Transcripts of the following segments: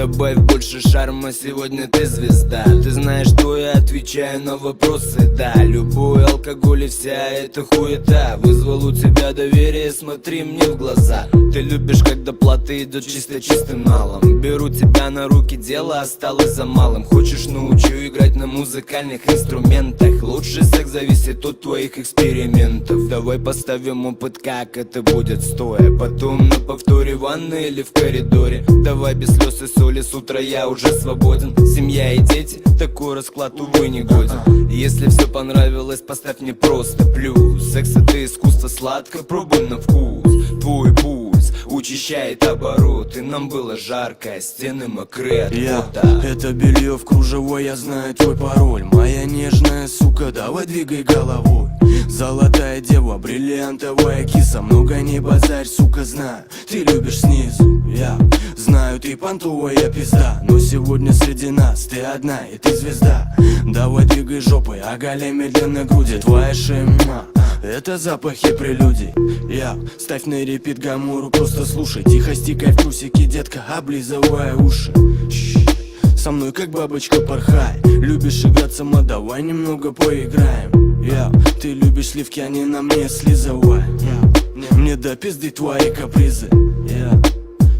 Добавь больше шарма, сегодня ты звезда. Ты знаешь, что я отвечаю на вопросы, да. Любой алкоголь и вся эта хуета вызвал у тебя доверие, смотри мне в глаза. Ты любишь, когда платы идут чисто чистым налом. Беру тебя на руки, дело осталось за малым. Хочешь, научу играть на музыкальных инструментах. Лучший секс зависит от твоих экспериментов. Давай поставим опыт, как это будет стоя. Потом на повторе в ванной или в коридоре. Давай без слез и соли, с утра я уже свободен. Семья и дети, такой расклад, увы, не годен. Если все понравилось, поставь мне просто плюс. Секс это искусство, сладко, пробуй на вкус. Твой пульс учащает обороты. Нам было жарко, а стены мокрые от пота. Это белье в кружево, я знаю твой пароль. Моя нежная сука, давай двигай головой. Золотая дева, бриллиантовая киса. Много не базарь, сука, знаю, ты любишь снизу. Я знаю, ты понтовая пизда, но сегодня среди нас ты одна и ты звезда. Давай двигай жопой, оголяй медленно груди. Твоя шея, это запахи прелюдий. Я ставь на репит гамуру, просто слушай. Тихо стикай в трусики, детка, облизывая уши. Со мной как бабочка порхай. Любишь играть сама, давай немного поиграем. Ты любишь сливки, они на мне слизывай. Мне до пизды твои капризы.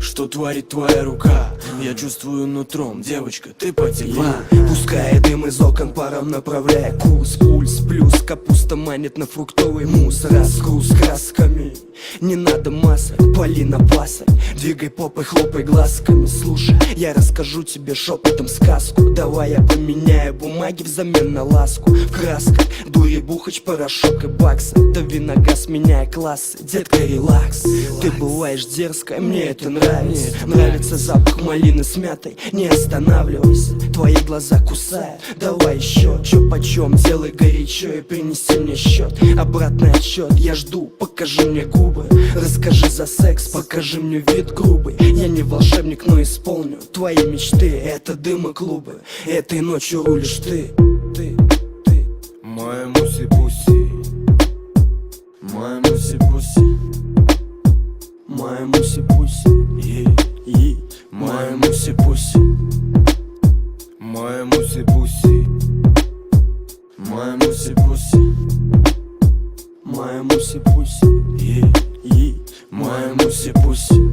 Что творит твоя рука? Я чувствую нутром, девочка, ты потекла. Пускай дым из окон паром направляя курс. Пульс плюс, капуста манит на фруктовый мусс. Разгруз красками, не надо масок, пали на пасок. Двигай попой, хлопай глазками. Слушай, я расскажу тебе шепотом сказку. Давай я поменяю бумаги взамен на ласку. В красках дури, бухач, порошок и баксы. Дави на газ, меняя классы. Детка, релакс. Ты бываешь дерзкая, мне это нравится. Нравится запах малины с мятой. Не останавливайся, твои глаза кусают. Давай еще, чё почем, делай горячо и принеси мне счет. Обратный отсчет, я жду, покажи мне губы. Расскажи за секс, покажи мне вид грубый. Я не волшебник, но исполню твои мечты. Это дым и клубы, этой ночью рулишь ты. Моя муси-пуси, моя муси-пуси, моя муси-пуси, моя муси-пуси, моя муси-пуси, моя муси-пуси, моя муси-пуси, моя муси-пуси.